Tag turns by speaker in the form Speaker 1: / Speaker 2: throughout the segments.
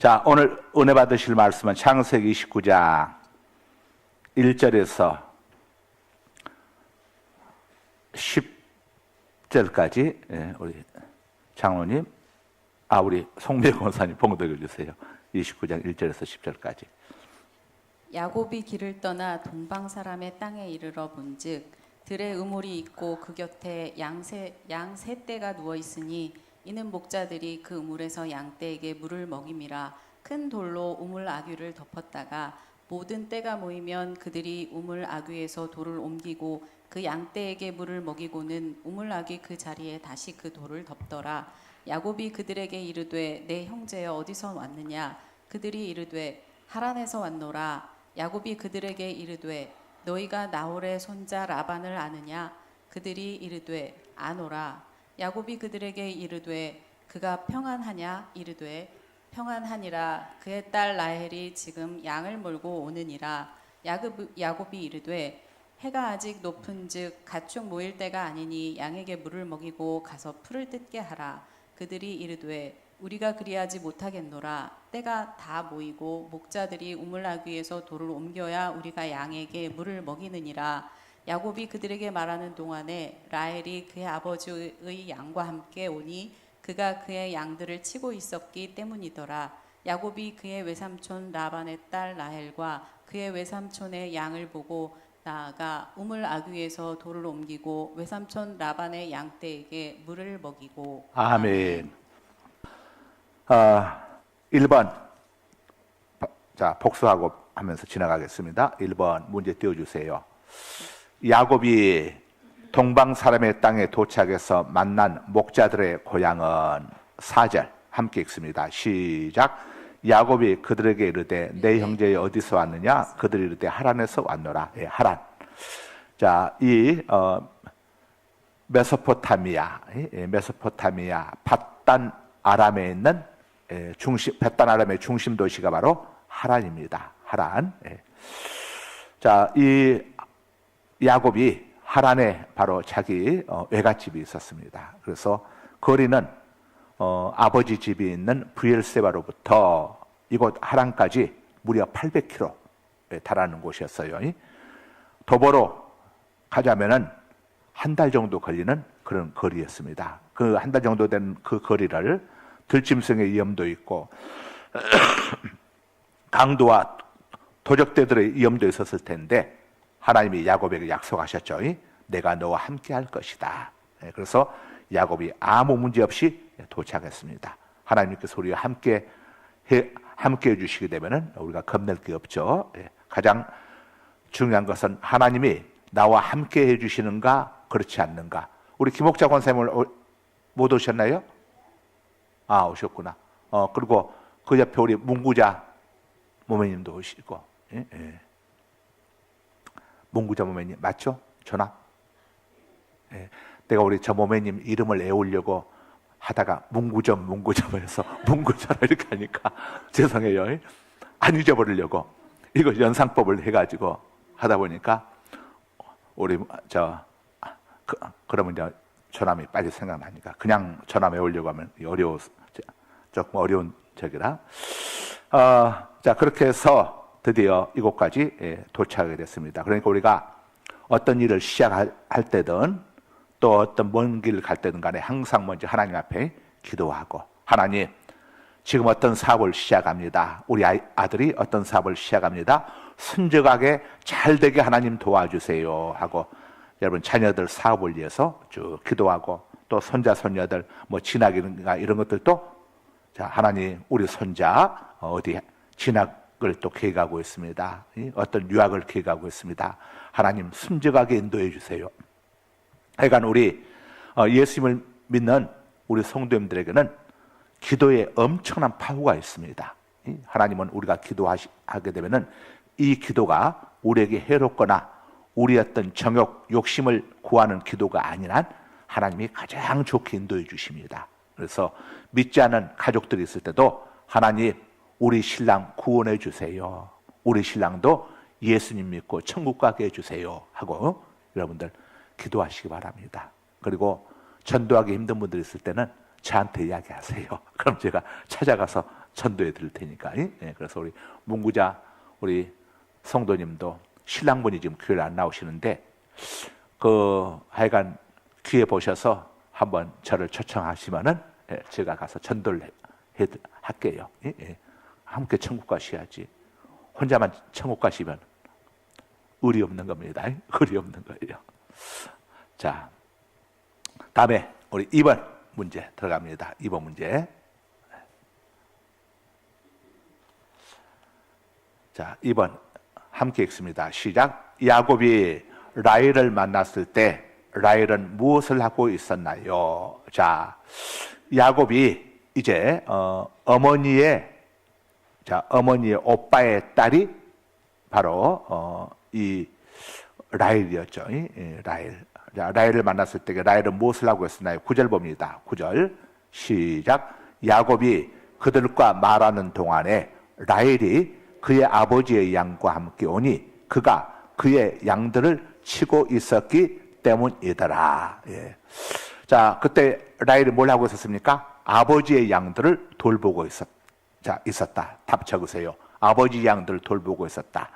Speaker 1: 자, 오늘 은혜 받으실 말씀은 창세기 29장 1절에서 10절까지 우리 장로님, 우리 송미영 권사님 봉독해 주세요. 29장 1절에서 10절까지.
Speaker 2: 야곱이 길을 떠나 동방 사람의 땅에 이르러 본즉 들에 우물이 있고 그 곁에 양 세 떼가 누워 있으니 이는 목자들이 그 우물에서 양 떼에게 물을 먹임이라. 큰 돌로 우물 아귀를 덮었다가 모든 떼가 모이면 그들이 우물 아귀에서 돌을 옮기고 그 양 떼에게 물을 먹이고는 우물 아귀 그 자리에 다시 그 돌을 덮더라. 야곱이 그들에게 이르되 내 형제여 어디서 왔느냐? 그들이 이르되 하란에서 왔노라. 야곱이 그들에게 이르되 너희가 나홀의 손자 라반을 아느냐? 그들이 이르되 아노라. 야곱이 그들에게 이르되 그가 평안하냐? 이르되 평안하니라. 그의 딸 라헬이 지금 양을 몰고 오느니라. 야곱이 이르되 해가 아직 높은즉 가축 모일 때가 아니니 양에게 물을 먹이고 가서 풀을 뜯게 하라. 그들이 이르되 우리가 그리하지 못하겠노라. 때가 다 모이고 목자들이 우물 아귀에서 돌을 옮겨야 우리가 양에게 물을 먹이느니라. 야곱이 그들에게 말하는 동안에 라헬이 그의 아버지의 양과 함께 오니 그가 그의 양들을 치고 있었기 때문이더라. 야곱이 그의 외삼촌 라반의 딸 라헬과 그의 외삼촌의 양을 보고 나아가 우물 아귀에서 돌을 옮기고 외삼촌 라반의 양떼에게 물을 먹이고.
Speaker 1: 아멘. 1번 자, 복수하고 하면서 지나가겠습니다. 1번 문제 띄워주세요. 야곱이 동방 사람의 땅에 도착해서 만난 목자들의 고향은 4절 함께 읽습니다. 시작. 야곱이 그들에게 이르되 내 형제여 어디서 왔느냐? 그들이 이르되 하란에서 왔노라. 예, 하란. 자, 이 메소포타미아 밧단 아람에 있는 밧단 아람의 중심 도시가 바로 하란입니다. 하란. 자, 이 야곱이 하란에 바로 자기 외갓집이 있었습니다. 그래서 거리는 아버지 집이 있는 브엘세바로부터 이곳 하란까지 무려 800km에 달하는 곳이었어요. 도보로 가자면은 한 달 정도 걸리는 그런 거리였습니다. 그 한 달 정도 된 그 거리를 들짐승의 위험도 있고 강도와 도적대들의 위험도 있었을 텐데 하나님이 야곱에게 약속하셨죠. 내가 너와 함께 할 것이다. 그래서 야곱이 아무 문제 없이 도착했습니다. 하나님께서 우리와 함께 해주시게 되면 우리가 겁낼 게 없죠. 가장 중요한 것은 하나님이 나와 함께 해주시는가 그렇지 않는가. 우리 김옥자 권사님을 못 오셨나요? 오셨구나. 그리고 그 옆에 우리 문구자 모매님도 오시고. 문구자 모매님 맞죠? 전화? 내가 우리 저 모매님 이름을 외우려고 하다가 문구점에서 문구자라 이렇게 하니까 죄송해요. 안 잊어버리려고 이거 연상법을 해가지고 하다 보니까 우리 그러면 이제 전함이 빨리 생각나니까 그냥 전함 외우려고 하면 조금 어려운 적이라. 자, 그렇게 해서 드디어 이곳까지 도착하게 됐습니다. 그러니까 우리가 어떤 일을 시작할 때든 또 어떤 먼 길을 갈 때든 간에 항상 먼저 하나님 앞에 기도하고, 하나님 지금 어떤 사업을 시작합니다. 우리 아들이 어떤 사업을 시작합니다. 순적하게 잘 되게 하나님 도와주세요 하고, 여러분 자녀들 사업을 위해서 쭉 기도하고, 또 손자 손녀들 뭐 진학이나 이런 것들도 자, 하나님 우리 손자 어디 진학을 또 계획하고 있습니다. 어떤 유학을 계획하고 있습니다. 하나님 순적하게 인도해 주세요. 하여간 우리 예수님을 믿는 우리 성도님들에게는 기도에 엄청난 파워가 있습니다. 하나님은 우리가 기도하게 되면은 이 기도가 우리에게 해롭거나 우리 어떤 정욕, 욕심을 구하는 기도가 아니란 하나님이 가장 좋게 인도해 주십니다. 그래서 믿지 않은 가족들이 있을 때도 하나님 우리 신랑 구원해 주세요. 우리 신랑도 예수님 믿고 천국 가게 해주세요 하고 여러분들 기도하시기 바랍니다. 그리고 전도하기 힘든 분들이 있을 때는 저한테 이야기하세요. 그럼 제가 찾아가서 전도해 드릴 테니까. 예, 그래서 우리 문구자 우리 성도님도 신랑분이 지금 교회를 안 나오시는데 하여간 귀에 보셔서 한번 저를 초청하시면은 제가 가서 전도를 할게요. 예. 함께 천국 가셔야지. 혼자만 천국 가시면 의리 없는 겁니다. 의리 없는 거예요. 자, 다음에 우리 2번 문제 들어갑니다. 2번 문제. 자, 2번 함께 읽습니다. 시작. 야곱이 라헬을 만났을 때 라헬은 무엇을 하고 있었나요? 자, 야곱이 이제 어머니의 오빠의 딸이 바로 이 라헬이었죠. 라헬. 자, 라헬을 만났을 때 라헬은 무엇을 하고 있었나요? 9절 봅니다. 9절 시작. 야곱이 그들과 말하는 동안에 라헬이 그의 아버지의 양과 함께 오니 그가 그의 양들을 치고 있었기 때문이더라. 예. 자, 그때 라헬이 뭘 하고 있었습니까? 아버지의 양들을 돌보고 있었다. 답 적으세요. 아버지 양들을 돌보고 있었다.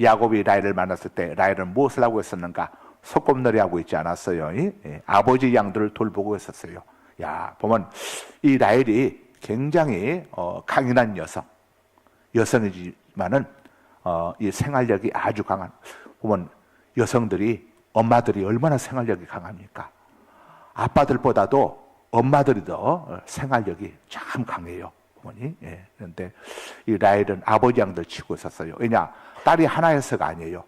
Speaker 1: 야곱이 라헬을 만났을 때 라헬은 무엇을 하고 있었는가? 소꿉놀이 하고 있지 않았어요. 예. 아버지 양들을 돌보고 있었어요. 야, 보면 이 라헬이 굉장히 강인한 여성이지만은 이 생활력이 아주 강한. 보면 여성들이 엄마들이 얼마나 생활력이 강합니까? 아빠들보다도 엄마들이 더 생활력이 참 강해요. 어머니. 예. 그런데 이 라헬은 아버지 양들 치고 있었어요. 왜냐? 딸이 하나여서가 아니에요.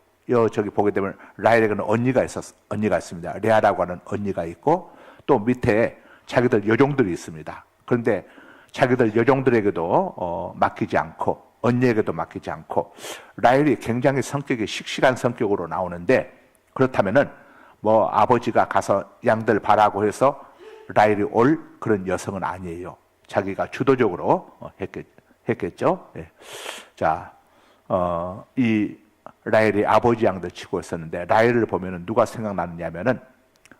Speaker 1: 저기 보게 되면 라헬에게는 언니가 있습니다. 레아라고 하는 언니가 있고 또 밑에 자기들 여종들이 있습니다. 그런데 자기들 여종들에게도 맡기지 않고 언니에게도 맡기지 않고 라헬이 굉장히 성격이 씩씩한 성격으로 나오는데 그렇다면은 뭐 아버지가 가서 양들 봐라고 해서 라헬이 올 그런 여성은 아니에요. 자기가 주도적으로 했겠죠. 예. 자, 이 라헬이 아버지 양들 치고 있었는데 라헬을 보면은 누가 생각나느냐면은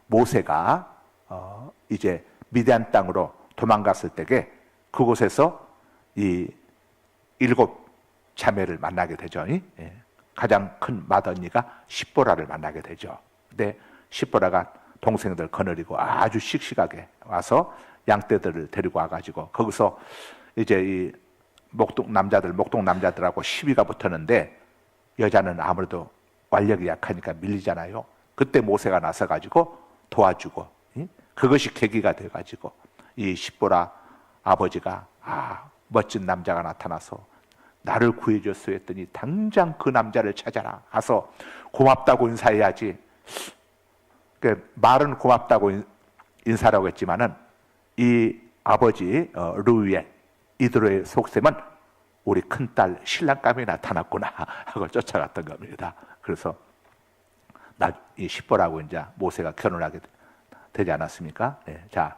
Speaker 1: 모세가 이제 미디안 땅으로 도망갔을 때에 그곳에서 이 7 자매를 만나게 되죠. 예. 가장 큰 맏언니가 십보라를 만나게 되죠. 근데 십보라가 동생들 거느리고 아주 씩씩하게 와서 양떼들을 데리고 와가지고 거기서 이제 이 목동 남자들하고 시비가 붙었는데 여자는 아무래도 완력이 약하니까 밀리잖아요. 그때 모세가 나서가지고 도와주고 그것이 계기가 돼가지고 이 십보라 아버지가 멋진 남자가 나타나서 나를 구해줬어 했더니 당장 그 남자를 찾아라. 가서 고맙다고 인사해야지. 말은 고맙다고 인사라고 했지만은 이 아버지 르우엘 이드로의 속셈은 우리 큰딸 신랑감이 나타났구나 하고 쫓아갔던 겁니다. 그래서 이 십보라고 이제 모세가 결혼하게 되지 않았습니까? 네. 자,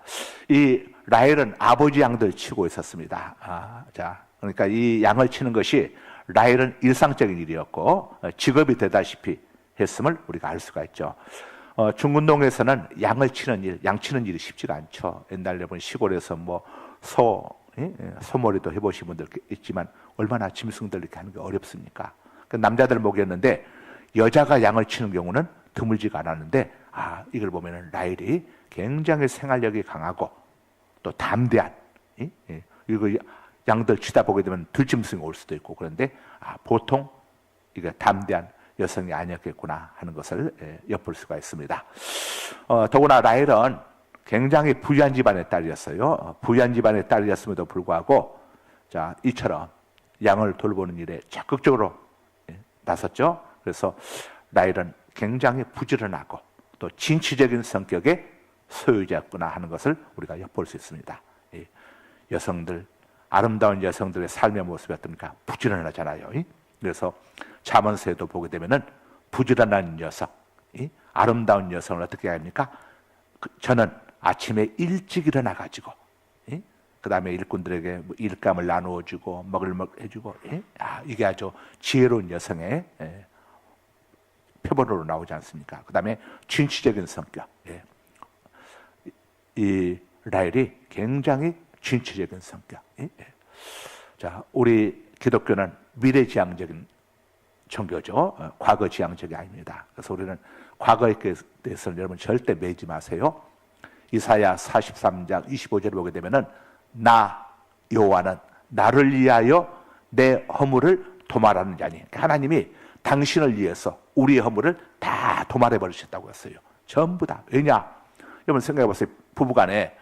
Speaker 1: 이 라헬은 아버지 양들 치고 있었습니다. 자, 그러니까 이 양을 치는 것이 라헬은 일상적인 일이었고 직업이 되다시피 했음을 우리가 알 수가 있죠. 중근동에서는 양 치는 일이 쉽지가 않죠. 옛날에 보면 시골에서 뭐 소머리도 해보신 분들 있지만 얼마나 짐승들 이렇게 하는 게 어렵습니까? 남자들 먹였는데 여자가 양을 치는 경우는 드물지가 않았는데 이걸 보면은 라헬이 굉장히 생활력이 강하고 또 담대한 이거 양들 치다 보게 되면 들짐승이 올 수도 있고 그런데 보통 이게 담대한 여성이 아니었겠구나 하는 것을 엿볼 수가 있습니다. 더구나 라헬은 굉장히 부유한 집안의 딸이었어요. 부유한 집안의 딸이었음에도 불구하고 자 이처럼 양을 돌보는 일에 적극적으로 나섰죠. 그래서 라헬은 굉장히 부지런하고 또 진취적인 성격의 소유자였구나 하는 것을 우리가 엿볼 수 있습니다. 여성들 아름다운 여성들의 삶의 모습이 어떻습니까? 부지런하잖아요. 그래서 잠언서에도 보게 되면은 부지런한 여성, 아름다운 여성을 어떻게 합니까? 저는 아침에 일찍 일어나 가지고 그 다음에 일꾼들에게 일감을 나누어 주고 먹을 해주고 이게 아주 지혜로운 여성의 표본으로 나오지 않습니까? 그 다음에 진취적인 성격. 이 라헬이 굉장히 진취적인 성격. 자, 우리 기독교는 미래지향적인 종교죠. 과거지향적이 아닙니다. 그래서 우리는 과거에 대해서는 여러분 절대 매지 마세요. 이사야 43장 25절을 보게 되면은 나 여호와는 나를 위하여 내 허물을 도말하는 자니. 그러니까 하나님이 당신을 위해서 우리의 허물을 다 도말해 버리셨다고 했어요. 전부 다. 왜냐? 여러분 생각해 보세요. 부부간에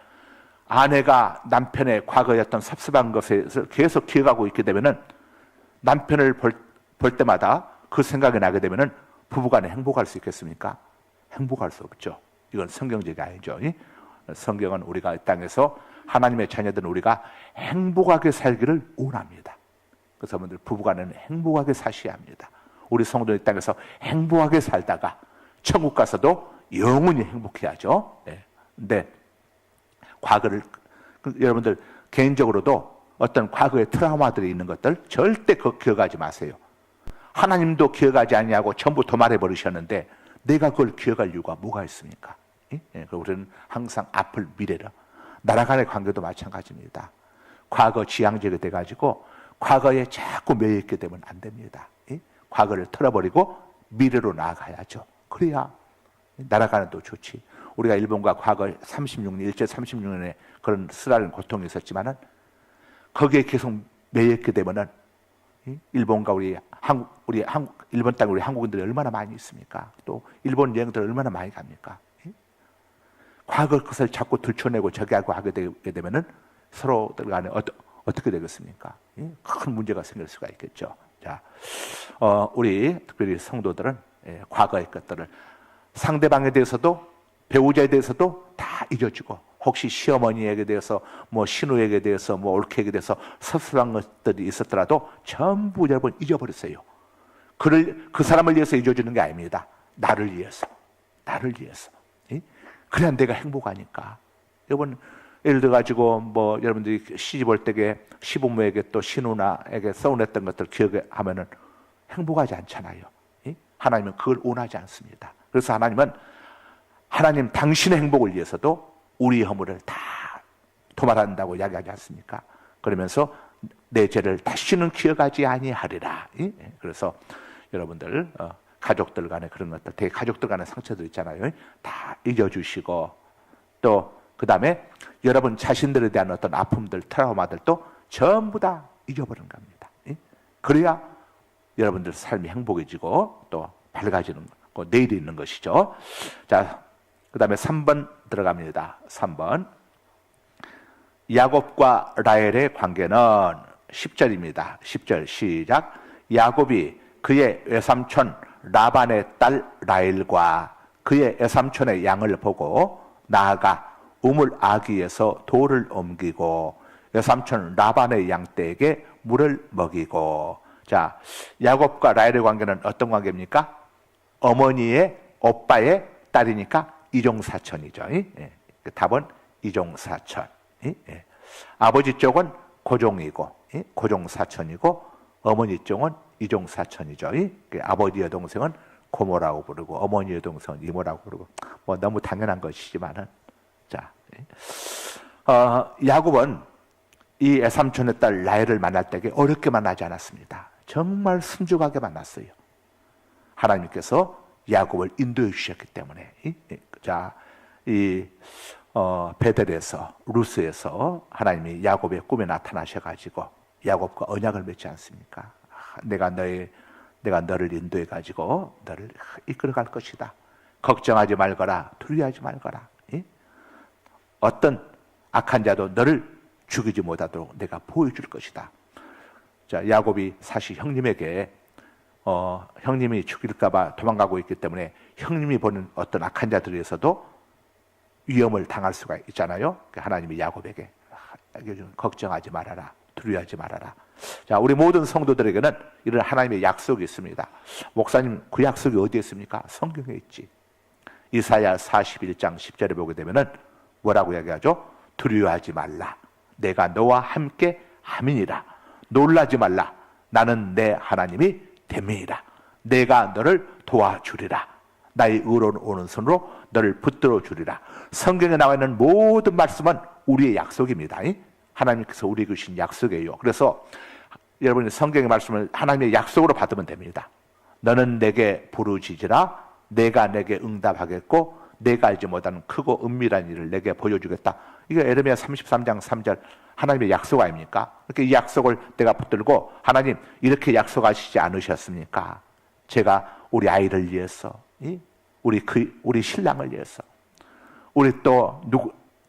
Speaker 1: 아내가 남편의 과거에 어떤 섭섭한 것에 계속 기억하고 있게 되면은 남편을 볼 때마다 그 생각이 나게 되면은 부부간에 행복할 수 있겠습니까? 행복할 수 없죠. 이건 성경적이 아니죠. 성경은 우리가 이 땅에서 하나님의 자녀된 우리가 행복하게 살기를 원합니다. 그래서 여러분들 부부간에는 행복하게 사셔야 합니다. 우리 성도 이 땅에서 행복하게 살다가 천국 가서도 영원히 행복해야죠. 근데 과거를 여러분들 개인적으로도 어떤 과거의 트라우마들이 있는 것들 절대 기억하지 마세요. 하나님도 기억하지 아니하고 전부 도말해 버리셨는데 내가 그걸 기억할 이유가 뭐가 있습니까? 우리는 항상 앞을 미래라. 나라 간의 관계도 마찬가지입니다. 과거 지향적이 돼가지고 과거에 자꾸 매여있게 되면 안 됩니다. 과거를 털어버리고 미래로 나아가야죠. 그래야 나라 간에도 좋지. 우리가 일본과 과거 36년, 일제 36년에 그런 쓰라린 고통이 있었지만은 거기에 계속 매여있게 되면은 일본과 일본 땅에 우리 한국인들이 얼마나 많이 있습니까? 또 일본 여행들 얼마나 많이 갑니까? 과거 것을 자꾸 들춰내고 저기하고 하게 되면은 서로들 간에 어떻게 되겠습니까? 큰 문제가 생길 수가 있겠죠. 자, 우리 특별히 성도들은 과거의 것들을 상대방에 대해서도 배우자에 대해서도 다 잊어주고 혹시 시어머니에게 대해서 뭐 신우에게 대해서 뭐 올케에게 대해서 섭섭한 것들이 있었더라도 전부 여러분 잊어버렸어요. 그 사람을 위해서 잊어주는 게 아닙니다. 나를 위해서. 그래야 내가 행복하니까. 여러분 예를 들어 가지고 뭐 여러분들이 시집 올 때에 시부모에게 또 신우나에게 서운했던 것들 기억하면은 행복하지 않잖아요. 하나님은 그걸 원하지 않습니다. 그래서 하나님 당신의 행복을 위해서도 우리 허물을 다 도말한다고 이야기하지 않습니까? 그러면서 내 죄를 다시는 기억하지 아니하리라. 그래서 여러분들 가족들 간에 그런 것들, 되게 가족들 간에 상처도 있잖아요. 다 잊어주시고 또 그 다음에 여러분 자신들에 대한 어떤 아픔들, 트라우마들도 전부 다 잊어버리는 겁니다. 그래야 여러분들 삶이 행복해지고 또 밝아지는 거, 내일이 있는 것이죠. 자, 그 다음에 3번 들어갑니다. 3번. 야곱과 라헬의 관계는 10절입니다. 10절 시작. 야곱이 그의 외삼촌 라반의 딸 라헬과 그의 외삼촌의 양을 보고 나아가 우물 아기에서 돌을 옮기고 외삼촌 라반의 양떼에게 물을 먹이고. 자, 야곱과 라헬의 관계는 어떤 관계입니까? 어머니의 오빠의 딸이니까 이종사촌이죠. 답은 이종사촌. 아버지 쪽은 고종이고 고종사촌이고 어머니 쪽은 이종사촌이죠. 아버지 여동생은 고모라고 부르고 어머니 여동생은 이모라고 부르고 뭐 너무 당연한 것이지만은 자, 야곱은 이 외삼촌의 딸 라헬을 만날 때에 어렵게 만나지 않았습니다. 정말 순종하게 만났어요. 하나님께서 야곱을 인도해 주셨기 때문에. 자, 이 베델에서 루스에서 하나님이 야곱의 꿈에 나타나셔가지고 야곱과 언약을 맺지 않습니까? 내가 너를 인도해 가지고 너를 이끌어갈 것이다. 걱정하지 말거라, 두려워하지 말거라. 어떤 악한 자도 너를 죽이지 못하도록 내가 보여줄 것이다. 자, 야곱이 사실 형님에게 형님이 죽일까봐 도망가고 있기 때문에 형님이 보는 어떤 악한 자들에서도 위험을 당할 수가 있잖아요. 하나님이 야곱에게 걱정하지 말아라, 두려워하지 말아라. 자, 우리 모든 성도들에게는 이런 하나님의 약속이 있습니다. 목사님, 그 약속이 어디에 있습니까? 성경에 있지. 이사야 41장 10절에 보게 되면은 뭐라고 이야기하죠? 두려워하지 말라. 내가 너와 함께 함이니라. 놀라지 말라. 나는 내 하나님이 됨이니라. 내가 너를 도와주리라. 나의 의로운 오른손으로 너를 붙들어 주리라. 성경에 나와 있는 모든 말씀은 우리의 약속입니다. 하나님께서 우리에게 주신 약속이에요. 그래서 여러분이 성경의 말씀을 하나님의 약속으로 받으면 됩니다. 너는 내게 부르짖으라 내가 내게 응답하겠고 내가 알지 못하는 크고 은밀한 일을 내게 보여주겠다. 이게 에레미야 33장 3절 하나님의 약속 아닙니까? 이렇게 이 약속을 내가 붙들고 하나님 이렇게 약속하시지 않으셨습니까? 제가 우리 아이를 위해서, 우리 신랑을 위해서, 우리 또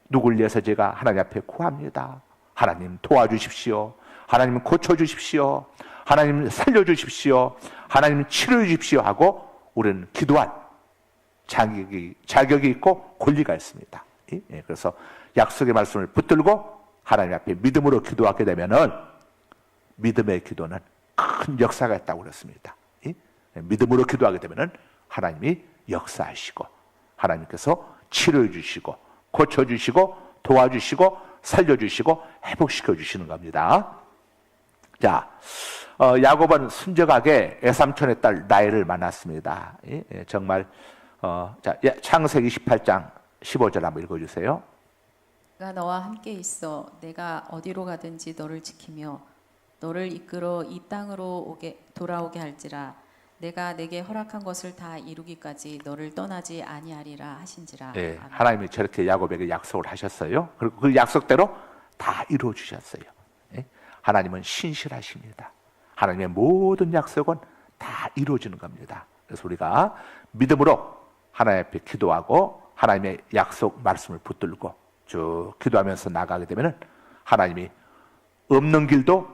Speaker 1: 누굴 위해서 제가 하나님 앞에 구합니다. 하나님 도와주십시오. 하나님 고쳐주십시오. 하나님 살려주십시오. 하나님 치료해 주십시오 하고 우리는 기도할 자격이 있고 권리가 있습니다. 그래서 약속의 말씀을 붙들고 하나님 앞에 믿음으로 기도하게 되면은 믿음의 기도는 큰 역사가 있다고 그랬습니다. 믿음으로 기도하게 되면은 하나님이 역사하시고 하나님께서 치료해 주시고 고쳐 주시고 도와주시고 살려 주시고 회복시켜 주시는 겁니다. 자, 야곱은 순적하게 애삼촌의 딸 라헬을 만났습니다. 정말 자, 창세기 28장 15절 한번 읽어주세요.
Speaker 2: 내가 너와 함께 있어 내가 어디로 가든지 너를 지키며 너를 이끌어 이 땅으로 돌아오게 할지라 내가 내게 허락한 것을 다 이루기까지 너를 떠나지 아니하리라 하신지라.
Speaker 1: 네, 하나님이 저렇게 야곱에게 약속을 하셨어요. 그리고 그 약속대로 다 이루어 주셨어요. 하나님은 신실하십니다. 하나님의 모든 약속은 다 이루어지는 겁니다. 그래서 우리가 믿음으로 하나님 앞에 기도하고 하나님의 약속 말씀을 붙들고 쭉 기도하면서 나가게 되면 하나님이 없는 길도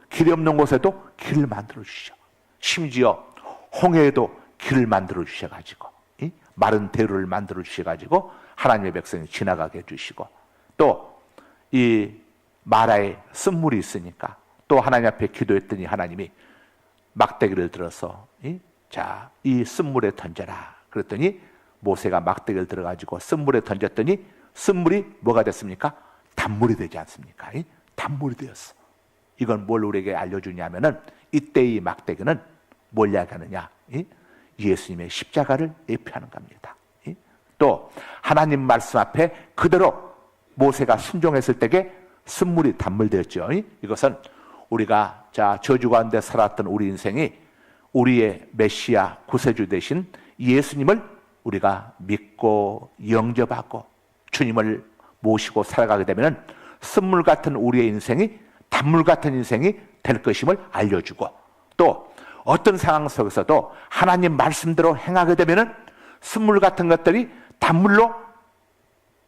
Speaker 1: 길이 없는 곳에도 길을 만들어 주시죠. 심지어 홍해에도 길을 만들어 주셔가지고 마른 대로를 만들어 주셔가지고 하나님의 백성이 지나가게 해주시고 또 이 마라에 쓴물이 있으니까 또 하나님 앞에 기도했더니 하나님이 막대기를 들어서 자, 이 쓴물에 던져라 그랬더니 모세가 막대기를 들어가지고 쓴물에 던졌더니 쓴물이 뭐가 됐습니까? 단물이 되지 않습니까? 단물이 되었어. 이건 뭘 우리에게 알려주냐면은 이때의 막대기는 뭘 이야기하느냐? 예수님의 십자가를 예표하는 겁니다. 또 하나님 말씀 앞에 그대로 모세가 순종했을 때에 쓴물이 단물되었죠. 이것은 우리가 자 저주 가운데 살았던 우리 인생이 우리의 메시아 구세주 되신 예수님을 우리가 믿고 영접하고 주님을 모시고 살아가게 되면 쓴물 같은 우리의 인생이 단물 같은 인생이 될 것임을 알려주고 또 어떤 상황 속에서도 하나님 말씀대로 행하게 되면 쓴물 같은 것들이 단물로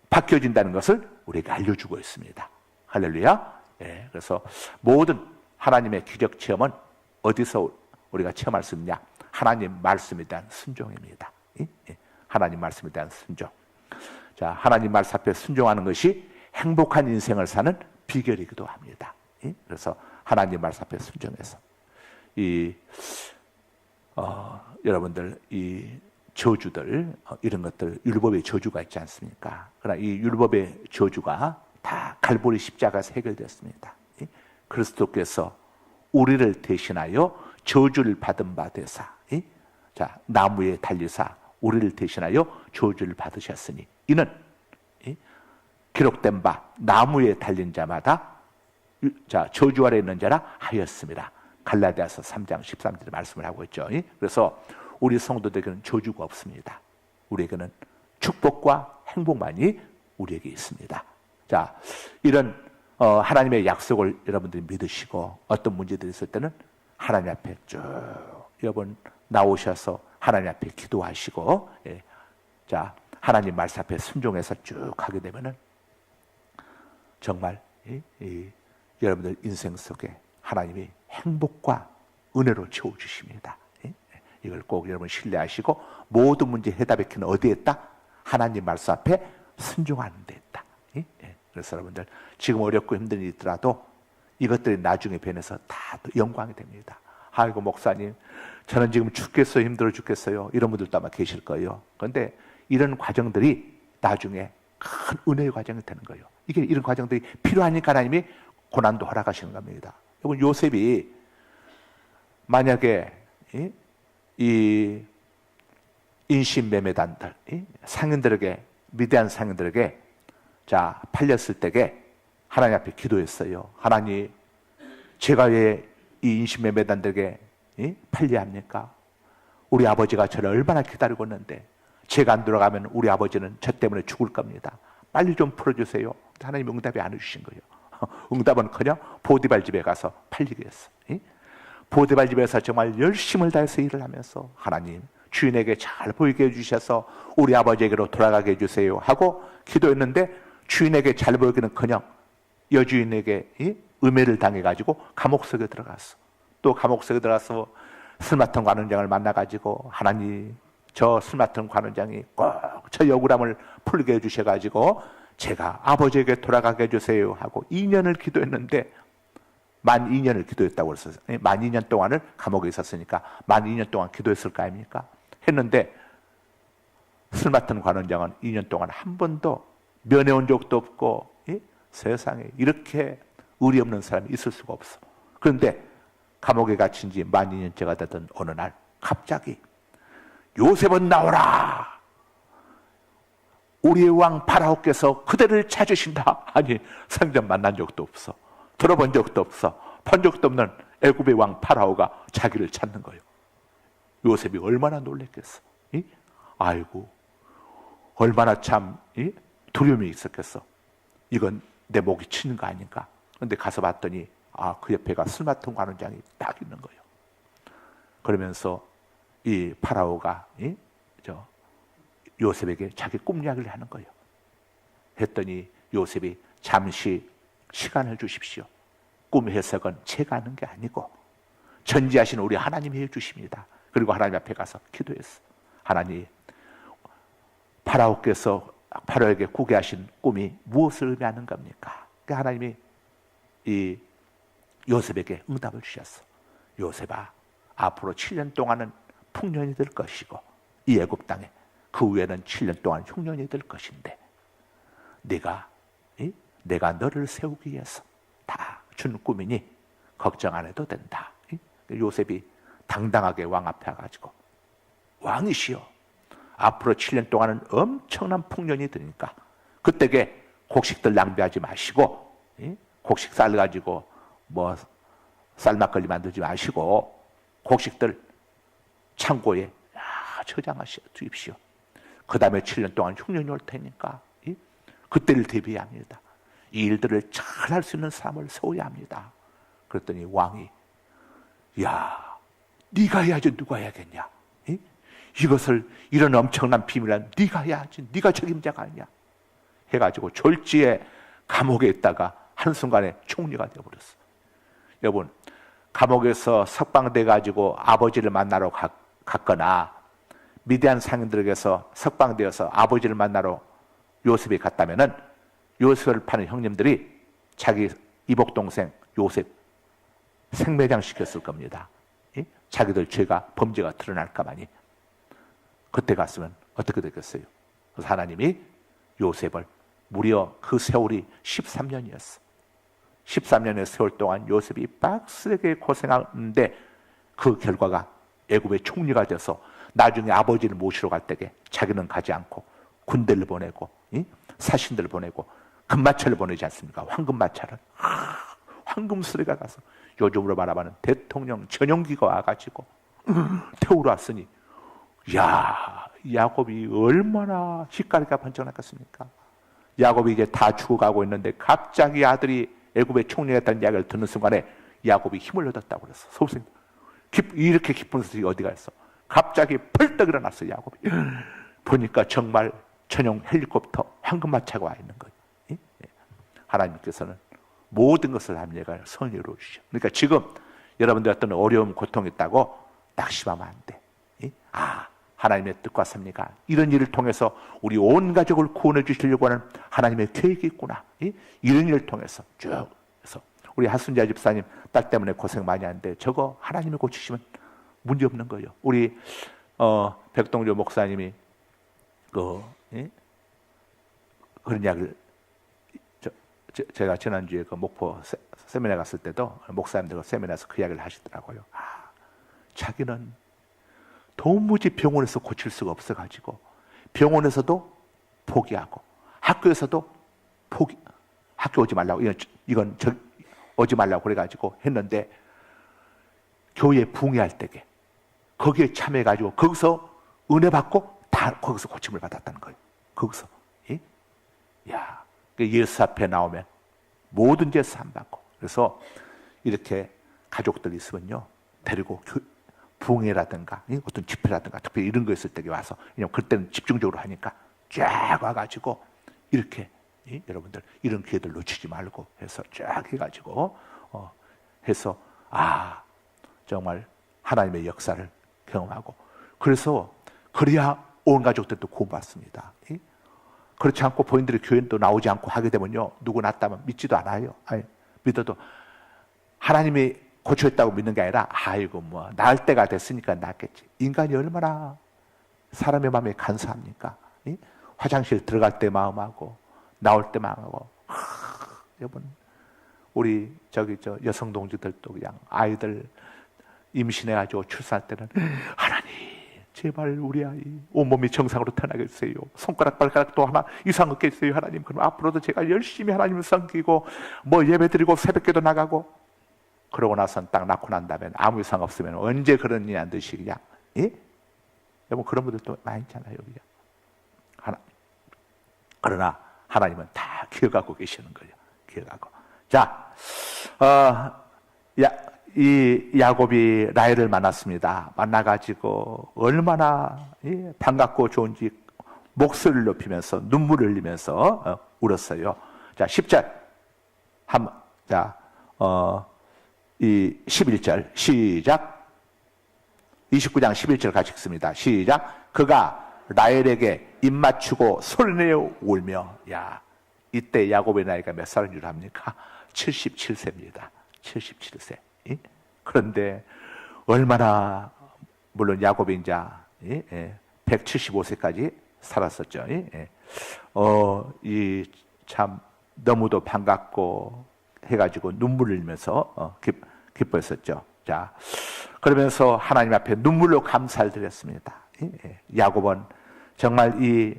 Speaker 1: 바뀌어진다는 것을 우리에게 알려주고 있습니다. 할렐루야. 예, 그래서 모든 하나님의 기적 체험은 어디서 우리가 체험할 수 있냐? 하나님 말씀에 대한 순종입니다. 하나님 말씀에 대한 순종. 자, 하나님 말씀 앞에 순종하는 것이 행복한 인생을 사는 비결이기도 합니다. 그래서 하나님 말씀 앞에 순종해서 여러분들 이 저주들 이런 것들 율법의 저주가 있지 않습니까? 그러나 이 율법의 저주가 다 갈보리 십자가에서 해결되었습니다. 그리스도께서 우리를 대신하여 저주를 받은 바 되사 자 나무에 달리사 우리를 대신하여 저주를 받으셨으니 이는 기록된 바 나무에 달린 자마다 자 저주 아래 있는 자라 하였습니다. 갈라디아서 3장 13절에 말씀을 하고 있죠. 그래서 우리 성도들에게는 저주가 없습니다. 우리에게는 축복과 행복만이 우리에게 있습니다. 자, 이런 하나님의 약속을 여러분들이 믿으시고 어떤 문제들이 있을 때는 하나님 앞에 쭉 여러분 나오셔서 하나님 앞에 기도하시고 자 하나님 말씀 앞에 순종해서 쭉 하게 되면은 정말 여러분들 인생 속에 하나님이 행복과 은혜로 채워주십니다. 이걸 꼭 여러분 신뢰하시고 모든 문제 해답의 키는 어디에 있다? 하나님 말씀 앞에 순종하는 데 있다. 그래서 여러분들 지금 어렵고 힘든 일이 있더라도 이것들이 나중에 변해서 다 영광이 됩니다. 아이고 목사님 저는 지금 죽겠어요 힘들어 죽겠어요 이런 분들도 아마 계실 거예요. 그런데 이런 과정들이 나중에 큰 은혜의 과정이 되는 거예요. 이게 이런 과정들이 필요하니까 하나님이 고난도 허락하시는 겁니다. 여러분 요셉이 만약에 이 인신매매단들 상인들에게 미대한 상인들에게 자 팔렸을 때에 하나님 앞에 기도했어요. 하나님 제가 왜 이 인신매매단들에게 판례합니까? 우리 아버지가 저를 얼마나 기다리고 있는데 제가 안 돌아가면 우리 아버지는 저 때문에 죽을 겁니다. 빨리 좀 풀어주세요. 하나님 응답이 안 해주신 거예요. 응답은커녕 보디발 집에 가서 팔리게 했어. 보디발 집에서 정말 열심을 다해서 일을 하면서 하나님 주인에게 잘 보이게 해주셔서 우리 아버지에게로 돌아가게 해주세요 하고 기도했는데 주인에게 잘 보이기는커녕 여주인에게 음해를 당해가지고 감옥 속에 들어갔어. 또 감옥 속에 들어가서 술 맡은 관원장을 만나가지고 하나님 저 술 맡은 관원장이 꼭 저 억울함을 풀게 해주셔가지고 제가 아버지에게 돌아가게 해주세요 하고 2년을 기도했는데 만 2년을 기도했다고 그랬어요. 만 2년 동안을 감옥에 있었으니까 만 2년 동안 기도했을 거 아닙니까? 했는데 술 맡은 관원장은 2년 동안 한 번도 면회온 적도 없고 세상에 이렇게 의리 없는 사람이 있을 수가 없어. 그런데 감옥에 갇힌 지 만 2년째가 되던 어느 날 갑자기 요셉은 나오라! 우리의 왕 파라오께서 그대를 찾으신다. 아니 생전 만난 적도 없어. 들어본 적도 없어. 본 적도 없는 애굽의 왕 파라오가 자기를 찾는 거예요. 요셉이 얼마나 놀랬겠어. 아이고 얼마나 참 두려움이 있었겠어. 이건 내 목이 치는 거 아닌가. 그런데 가서 봤더니 그 옆에가 술 맡은 관원장이 딱 있는 거예요. 그러면서 이 파라오가 요셉에게 자기 꿈 이야기를 하는 거예요. 했더니 요셉이 잠시 시간을 주십시오. 꿈 해석은 제가 하는 게 아니고 전지하신 우리 하나님이 해주십니다. 그리고 하나님 앞에 가서 기도했어. 하나님, 파라오께서 파라오에게 꾸게 하신 꿈이 무엇을 의미하는 겁니까? 그러니까 하나님이 이 요셉에게 응답을 주셨어. 요셉아, 앞으로 7년 동안은 풍년이 될 것이고 이 애굽 땅에 그 후에는 7년 동안 흉년이 될 것인데 내가 너를 세우기 위해서 다 준 꿈이니 걱정 안 해도 된다. 요셉이 당당하게 왕 앞에 와가지고 왕이시여, 앞으로 7년 동안은 엄청난 풍년이 드니까 그때게 곡식들 낭비하지 마시고 곡식 쌀 가지고 뭐 쌀막걸리 만들지 마시고 곡식들 창고에 저장하셔 두십시오. 그 다음에 7년 동안 흉년이 올 테니까 그때를 대비합니다. 이 일들을 잘 할 수 있는 사람을 세워야 합니다. 그랬더니 왕이 네가 해야지 누가 해야겠냐? 이것을 이런 엄청난 비밀은 네가 해야지. 네가 책임자가 아니냐? 해가지고 졸지에 감옥에 있다가 한순간에 총리가 되어버렸어. 여러분, 감옥에서 석방돼가지고 아버지를 만나러 갔거나 미디안 상인들에게서 석방되어서 아버지를 만나러 요셉이 갔다면은 요셉을 파는 형님들이 자기 이복 동생 요셉 생매장 시켰을 겁니다. 자기들 죄가 범죄가 드러날까 봐니. 그때 갔으면 어떻게 됐겠어요? 그래서 하나님이 요셉을 무려 그 세월이 13년이었어. 13년의 세월 동안 요셉이 빡세게 고생하는데 그 결과가 애굽의 총리가 돼서 나중에 아버지를 모시러 갈 때에 자기는 가지 않고 군대를 보내고 사신들을 보내고 금마차를 보내지 않습니까? 황금마차를. 황금수레가 가서 요즘으로 말하면 대통령 전용기가 와가지고 태우러 왔으니 야곱이 얼마나 휘가리가 번쩍났겠습니까? 야곱이 이제 다 죽어가고 있는데 갑자기 아들이 애굽의 총리가 됐다는 이야기를 듣는 순간에 야곱이 힘을 얻었다고 그랬어. 소생 이렇게 기쁜 소식이 어디가 있어? 갑자기 펄떡 일어났어. 야곱이 보니까 정말 전용 헬리콥터 황금마차가 와 있는 거예요. 하나님께서는 모든 것을 합리가 선의로 주셔. 그러니까 지금 여러분들 어떤 어려움, 고통이 있다고 낙심하면 안 돼. 하나님의 뜻과 섭리가 이런 일을 통해서 우리 온 가족을 구원해 주시려고 하는 하나님의 계획이 있구나. 이런 일을 통해서 쭉 해서 우리 하순자 집사님 딸 때문에 고생 많이 하는데 저거 하나님이 고치시면 문제 없는 거예요. 우리 백동조 목사님이 그런 이야기를 제가 지난주에 그 목포 세미나 갔을 때도 목사님들 세미나에서 그 이야기를 하시더라고요. 자기는 도무지 병원에서 고칠 수가 없어가지고 병원에서도 포기하고 학교에서도 학교 오지 말라고 이건 오지 말라고 그래가지고 했는데 교회 붕괴할 때게 거기에 참여해가지고 거기서 은혜 받고 다 거기서 고침을 받았다는 거예요. 거기서. 예? 야, 예수 앞에 나오면 모든 죄 사함 받고. 그래서 이렇게 가족들 있으면요 데리고 붕괴라든가 어떤 집회라든가 특별히 이런 거 있을 때 와서 왜냐면 그때는 집중적으로 하니까 쫙 와가지고 이렇게 여러분들 이런 기회들 놓치지 말고 해서 쫙 해가지고 해서 정말 하나님의 역사를 경험하고 그래서 그래야 온 가족들도 구원받습니다. 그렇지 않고 본인들이 교회도 나오지 않고 하게 되면요 누구 낳았다면 믿지도 않아요. 믿어도 하나님이 고쳐했다고 믿는 게 아니라 아이고 뭐 나을 때가 됐으니까 낫겠지. 인간이 얼마나 사람의 마음에 간사합니까? 화장실 들어갈 때 마음하고 나올 때 마음하고 여러분 우리 여성 동지들도 그냥 아이들 임신해가지고 출산할 때는 하나님 제발 우리 아이 온몸이 정상으로 태어나게 해주세요. 손가락 발가락도 하나 이상 없게 해주세요. 하나님 그럼 앞으로도 제가 열심히 하나님을 섬기고 뭐 예배드리고 새벽기도 나가고 그러고 나선 딱 낳고 난 다음에 아무 이상 없으면 언제 그런 일이 안 듯이 그냥 여러분 그런 분들도 많이 있잖아요. 그냥 그러나 하나님은 다 기억하고 계시는 거예요. 기억하고. 자, 이 야곱이 라헬을 만났습니다. 만나가지고 얼마나 반갑고 좋은지 목소리를 높이면서 눈물을 흘리면서 울었어요. 자, 10절 이 11절 시작. 29장 11절 같이 읽습니다. 시작. 그가 라헬에게 입 맞추고 소리내어 울며. 야, 이때 야곱의 나이가 몇 살인 줄 압니까? 77세입니다. 77세. 그런데 얼마나 물론 야곱이 이제 175세까지 살았었죠. 이 참 너무도 반갑고 해가지고 눈물을 흘리면서 기뻐했었죠. 자, 그러면서 하나님 앞에 눈물로 감사를 드렸습니다. 야곱은 정말 이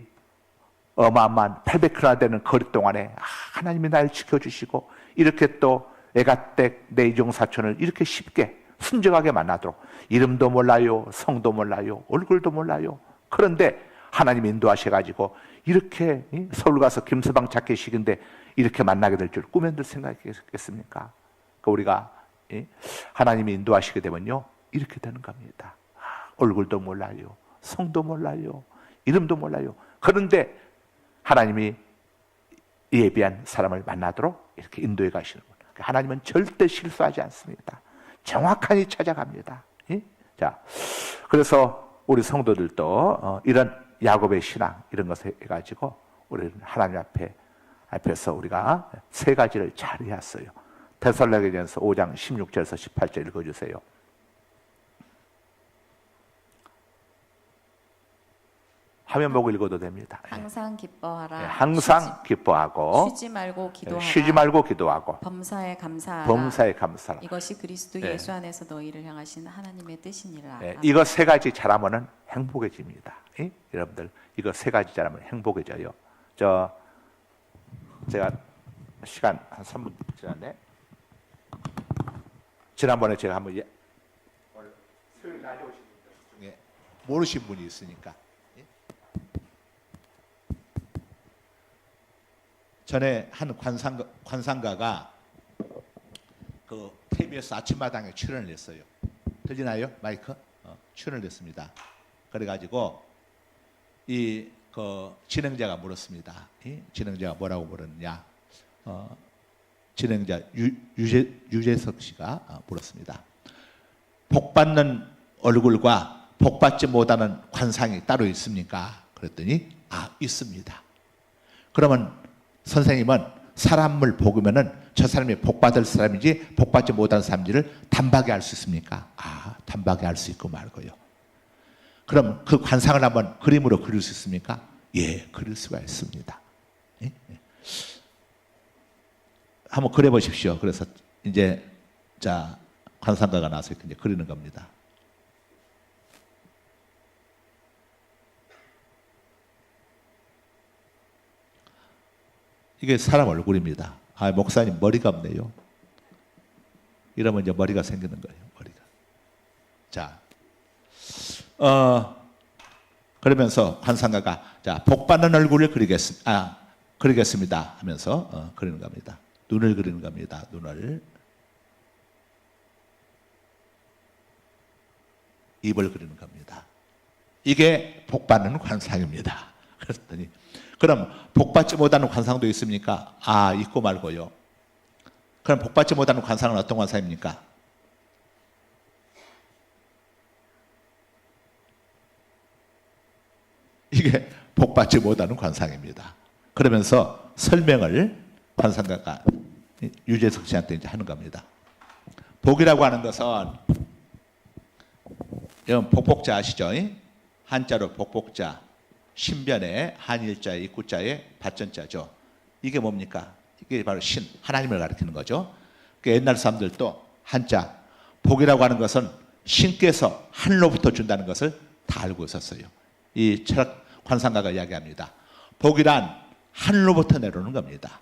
Speaker 1: 어마어마한 800km 되는 거리 동안에 하나님이 날 지켜주시고 이렇게 또 애가댁 내 이종사촌을 이렇게 쉽게 순정하게 만나도록 이름도 몰라요, 성도 몰라요, 얼굴도 몰라요. 그런데 하나님이 인도하셔가지고 이렇게 서울 가서 김서방 자켓식인데 이렇게 만나게 될 줄 꿈에도 생각했겠습니까? 우리가 하나님이 인도하시게 되면요 이렇게 되는 겁니다. 얼굴도 몰라요, 성도 몰라요, 이름도 몰라요. 그런데 하나님이 예비한 사람을 만나도록 이렇게 인도해 가시는 거예요. 하나님은 절대 실수하지 않습니다. 정확하게 찾아갑니다. 자, 그래서 우리 성도들도 이런 야곱의 신앙 이런 것을 해가지고 우리는 하나님 앞에서 우리가 세 가지를 잘 해왔어요. 데살로니가전서 5장 16절에서 18절 읽어주세요. 화면 보고 읽어도 됩니다.
Speaker 2: 항상 기뻐하라.
Speaker 1: 항상 기뻐하고
Speaker 2: 쉬지 말고 기도하라.
Speaker 1: 쉬지 말고 기도하고
Speaker 2: 범사에 감사하라.
Speaker 1: 범사에 감사하라.
Speaker 2: 이것이 그리스도 예수 안에서 너희를 향하신 하나님의 뜻이니라.
Speaker 1: 이거 세 가지 잘하면은 행복해집니다. 여러분들 이거 세 가지 잘하면 행복해져요. 제가 시간 한 3분 지났네. 지난번에 제가 한번 오늘 수요일 낮에 오신 분들 중에 모르신 분이 있으니까. 전에 한 관상가가 그 KBS 아침마당에 출연을 했어요. 들리나요? 마이크? 출연을 했습니다. 그래가지고 그 진행자가 물었습니다. 진행자가 뭐라고 물었느냐? 진행자 유재석 씨가 물었습니다. 복 받는 얼굴과 복 받지 못하는 관상이 따로 있습니까? 그랬더니 있습니다. 그러면 선생님은 사람을 보면은 저 사람이 복 받을 사람인지 복 받지 못하는 사람인지를 단박에 알 수 있습니까? 단박에 알 수 있고 말고요. 그럼 그 관상을 한번 그림으로 그릴 수 있습니까? 예, 그릴 수가 있습니다. 예? 한번 그려 보십시오. 그래서 이제 관상가가 나와서 이제 그리는 겁니다. 이게 사람 얼굴입니다. 목사님 머리가 없네요.
Speaker 3: 이러면 이제 머리가 생기는 거예요. 머리가. 자, 그러면서 관상가가 자, 복받는 얼굴을 그리겠습니다 하면서 그리는 겁니다. 눈을 그리는 겁니다. 눈을. 입을 그리는 겁니다. 이게 복받는 관상입니다. 그랬더니 그럼 복받지 못하는 관상도 있습니까? 있고 말고요. 그럼 복받지 못하는 관상은 어떤 관상입니까? 이게 복받지 못하는 관상입니다. 그러면서 설명을 관상가가 유재석 씨한테 이제 하는 겁니다. 복이라고 하는 것은 여러분 복복자 아시죠? 한자로 복복자, 신변에 한일자에 입구자에 받전자죠. 이게 뭡니까? 이게 바로 신, 하나님을 가리키는 거죠. 그러니까 옛날 사람들도 한자, 복이라고 하는 것은 신께서 하늘로부터 준다는 것을 다 알고 있었어요. 이 철학 관상가가 이야기합니다. 복이란 하늘로부터 내려오는 겁니다.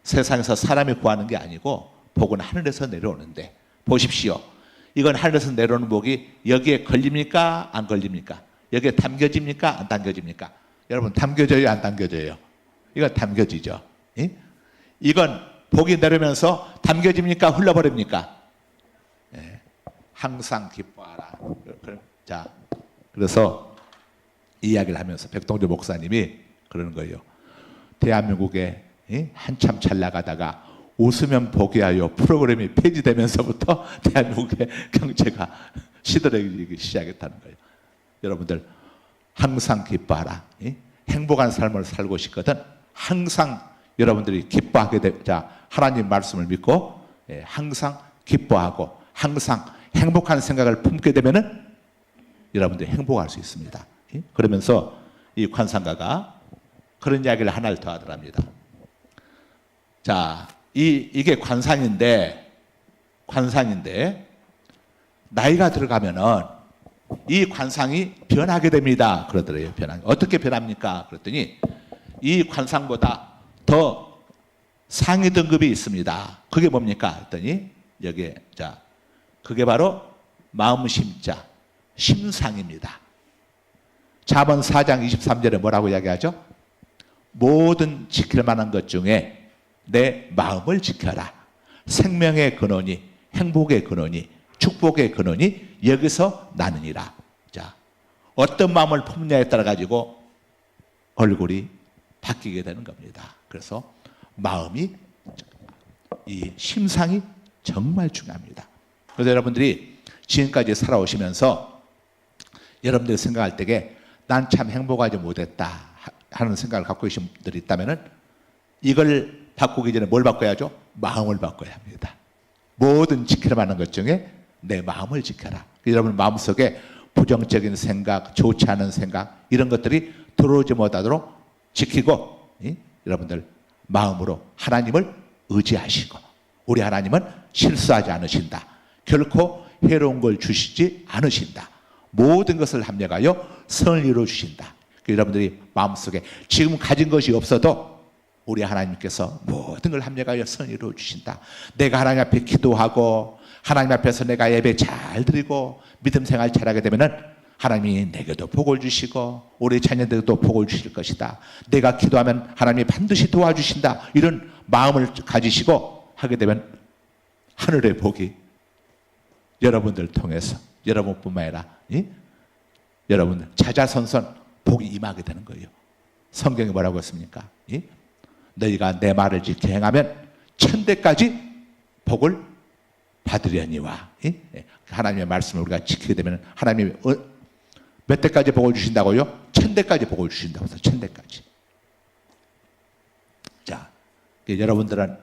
Speaker 3: 세상에서 사람이 구하는 게 아니고 복은 하늘에서 내려오는데 보십시오. 이건 하늘에서 내려오는 복이 여기에 걸립니까? 안 걸립니까? 여기에 담겨집니까? 안 담겨집니까? 여러분 담겨져요? 안 담겨져요? 이건 담겨지죠. 예? 이건 복이 내려오면서 담겨집니까? 흘러버립니까? 예. 항상 기뻐하라. 자, 그래서 이 이야기를 하면서 백동주 목사님이 그러는 거예요. 대한민국에 한참 잘 나가다가 웃으면 복이야요 프로그램이 폐지되면서부터 대한민국의 경제가 시들어지기 시작했다는 거예요. 여러분들 항상 기뻐하라. 행복한 삶을 살고 싶거든 항상 여러분들이 기뻐하게 자 하나님 말씀을 믿고 항상 기뻐하고 항상 행복한 생각을 품게 되면은 여러분들이 행복할 수 있습니다. 그러면서 이 관상가가 그런 이야기를 하나를 더 하더랍니다. 자, 이게 관상인데 나이가 들어가면은 이 관상이 변하게 됩니다. 그러더래요. 어떻게 변합니까? 그랬더니 이 관상보다 더 상위 등급이 있습니다. 그게 뭡니까? 했더니 여기에 자 그게 바로 마음심자 심상입니다. 잠언 4장 23절에 뭐라고 이야기하죠? 모든 지킬 만한 것 중에 내 마음을 지켜라. 생명의 근원이 행복의 근원이 축복의 근원이 여기서 나느니라. 자, 어떤 마음을 품냐에 따라 가지고 얼굴이 바뀌게 되는 겁니다. 그래서 마음이 이 심상이 정말 중요합니다. 그래서 여러분들이 지금까지 살아오시면서 여러분들이 생각할 때에 난 참 행복하지 못했다 하는 생각을 갖고 계신 분들이 있다면은 이걸 바꾸기 전에 뭘 바꿔야죠? 마음을 바꿔야 합니다. 모든 지켜야 하는 것 중에 내 마음을 지켜라. 여러분 마음속에 부정적인 생각, 좋지 않은 생각 이런 것들이 들어오지 못하도록 지키고 여러분들 마음으로 하나님을 의지하시고 우리 하나님은 실수하지 않으신다. 결코 해로운 걸 주시지 않으신다. 모든 것을 합력하여 선을 이루어 주신다. 여러분들이 마음속에 지금 가진 것이 없어도 우리 하나님께서 모든 걸 합력하여 선을 이루어 주신다. 내가 하나님 앞에 기도하고 하나님 앞에서 내가 예배 잘 드리고 믿음 생활 잘하게 되면은 하나님이 내게도 복을 주시고 우리 자녀들도 복을 주실 것이다. 내가 기도하면 하나님이 반드시 도와주신다. 이런 마음을 가지시고 하게 되면 하늘의 복이 여러분들 통해서 여러분뿐만 아니라 여러분들 자자손손 복이 임하게 되는 거예요. 성경이 뭐라고 했습니까? 너희가 내 말을 지켜 행하면 천대까지 복을 받으려니와. 하나님의 말씀을 우리가 지키게 되면 하나님이 몇 대까지 복을 주신다고요? 천대까지 복을 주신다고 해서 천대까지. 자, 여러분들은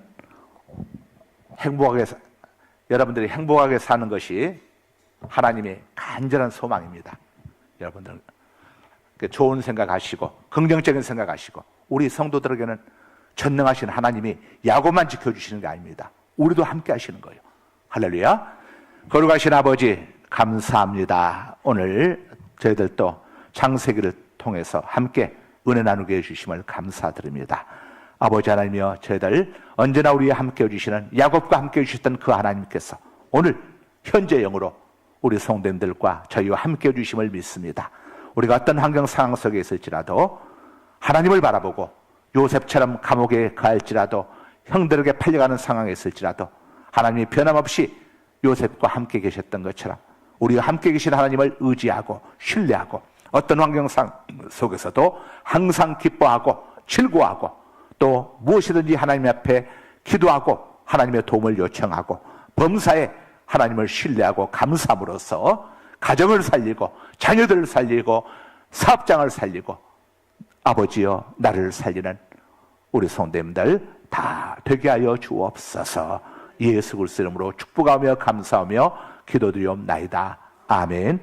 Speaker 1: 여러분들이 행복하게 사는 것이 하나님의 간절한 소망입니다. 여러분들 좋은 생각하시고 긍정적인 생각하시고 우리 성도들에게는 전능하신 하나님이 야곱만 지켜주시는 게 아닙니다. 우리도 함께 하시는 거예요. 할렐루야. 거룩하신 아버지 감사합니다. 오늘 저희들도 창세기를 통해서 함께 은혜 나누게 해주심을 감사드립니다. 아버지 하나님이여 저희들 언제나 우리와 함께 해주시는 야곱과 함께 해주셨던 그 하나님께서 오늘 현재 영으로 우리 성도님들과 저희와 함께 해주심을 믿습니다. 우리가 어떤 환경 상황 속에 있을지라도 하나님을 바라보고 요셉처럼 감옥에 가할지라도 형들에게 팔려가는 상황에 있을지라도 하나님이 변함없이 요셉과 함께 계셨던 것처럼 우리와 함께 계신 하나님을 의지하고 신뢰하고 어떤 환경상 속에서도 항상 기뻐하고 즐거워하고 또 무엇이든지 하나님 앞에 기도하고 하나님의 도움을 요청하고 범사에 하나님을 신뢰하고 감사함으로써 가정을 살리고 자녀들을 살리고 사업장을 살리고 아버지여 나를 살리는 우리 성도님들 다 되게 하여 주옵소서. 예수 그리스도 이름으로 축복하며 감사하며 기도드리옵나이다. 아멘.